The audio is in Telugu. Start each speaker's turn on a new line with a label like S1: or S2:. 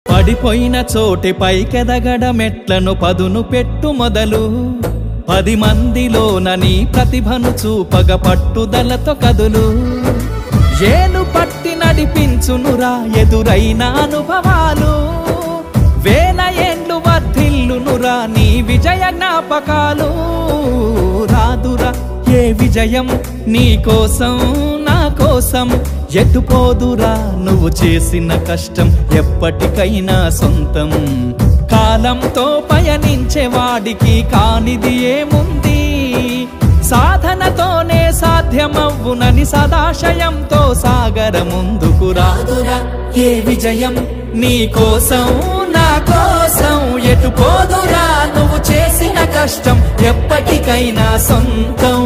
S1: పడిపోయిన చోటి పైకెదగడ మెట్లను పదును పెట్టు మొదలు 10 మందిలోన నీ ప్రతిభను చూపగ పట్టుదలతో కదులు ఏలు పట్టి నడిపించునురా ఎదురైన అనుభవాలు వేల ఏండ్లు వర్ధిల్లునురా నీ విజయ జ్ఞాపకాలు రాదురా ఏ విజయం నీ కోసం నా కోసం ఎటుపోదురా నువ్వు చేసిన కష్టం ఎప్పటికైనా సొంతం కాలంతో పయనించే వాడికి కానిది ఏముంది సాధనతోనే సాధ్యమవ్వునని సదాశయంతో సాగర ముందుకు రాదురా ఏ విజయం నీ కోసం నా కోసం ఎటుపోదురా నువ్వు చేసిన కష్టం ఎప్పటికైనా సొంతం